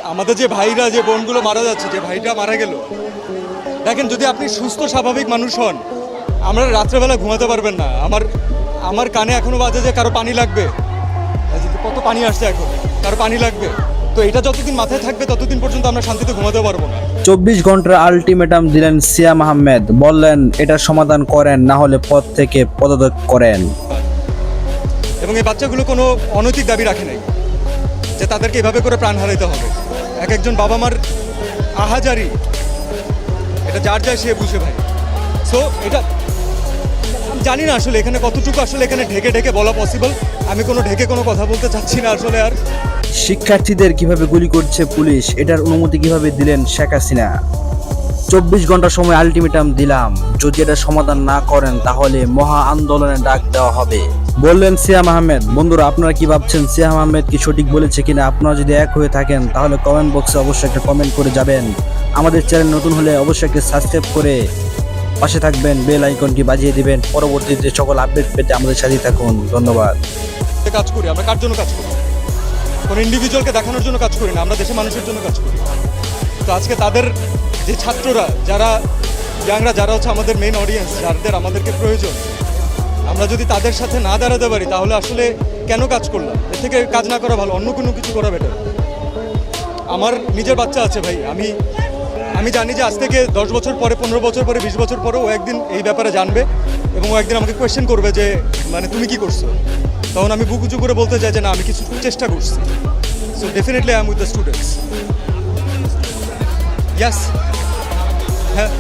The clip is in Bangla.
আমাদের যে ভাইরা যে বোনগুলো মারা যাচ্ছে, যে ভাইটা মারা গেল, দেখেন যদি আপনি সুস্থ স্বাভাবিক মানুষ হন, আমরা রাত্রেবেলা ঘুমাতে পারবেন না। আমার কানে এখনো বাজে যে কারো পানি লাগবে, কত পানি আসছে এখন, কারো পানি লাগবে। তো এটা যতদিন মাথায় থাকবে ততদিন পর্যন্ত আমরা শান্তিতে ঘুমাতে পারবো না। 24 ঘন্টার আলটিমেটাম দিলেন সিয়াম আহমেদ, বললেন এটার সমাধান করেন, না হলে পদ থেকে পদত্যাগ করেন। এবং এই বাচ্চাগুলো কোনো অনৈতিক দাবি রাখে নাই যে তাদেরকে এভাবে করে প্রাণ হারাইতে হবে। এক একজন বাবা মার আহাজারি, এটা যার যায় সে বুঝে ভাই। সো এটা আমি জানি না আসলে এখানে কতটুকু আসলে এখানে ঢেকে ঢেকে বলা পসিবল। আমি কোনো ঢেকে কোনো কথা বলতে চাচ্ছি না আসলে। আর শিক্ষার্থীদের কিভাবে গুলি করছে পুলিশ, এটার অনুমতি কিভাবে দিলেন শেখ হাসিনা? 24 ঘন্টা সময় আলটিমেটাম দিলাম, যদি এটা সমাধান না করেন তাহলে মহা আন্দোলনের ডাক দেওয়া হবে, বললেন সিয়াম আহমেদ। বন্ধুরা, আপনারা কি ভাবছেন? সিয়াম আহমেদ কি সঠিক বলেছে কিনা? আপনারা যদি এক হয়ে থাকেন তাহলে কমেন্ট বক্সে অবশ্যই একটা কমেন্ট করে যাবেন। আমাদের চ্যানেল নতুন হলে অবশ্যই একটা সাবস্ক্রাইব করে পাশে থাকবেন, বেল আইকনটি বাজিয়ে দিবেন। পরবর্তীতে সকল আপডেট পেতে আমাদের সাথে থাকুন। ধন্যবাদ। কাজ করি আমরা কার জন্য কাজ করি? কোনো ইন্ডিভিজুয়ালকে দেখানোর জন্য কাজ করি না, আমরা দেশের মানুষের জন্য কাজ করি। তো আজকে তাদের যে ছাত্ররা, যারা ইয়াংরা, যারা হচ্ছে আমাদের মেইন অডিয়েন্স, যাদের আমাদেরকে প্রয়োজন, আমরা যদি তাদের সাথে না দাঁড়াতে পারি তাহলে আসলে কেন কাজ করলাম? এর থেকে কাজ না করা ভালো, অন্য কোনো কিছু করা বেটার। আমার নিজের বাচ্চা আছে ভাই, আমি জানি যে আজ থেকে 10 বছর পরে, 15 বছর পরে, 20 বছর পরে ও একদিন এই ব্যাপারে জানবে এবং ও একদিন আমাকে কোয়েশ্চেন করবে যে মানে তুমি কি করছো। তখন আমি বুক উঁচু করে বলতে চাই যে না, আমি কিছু চেষ্টা করছি। So definitely I am with the students. Yes, হ্যাঁ।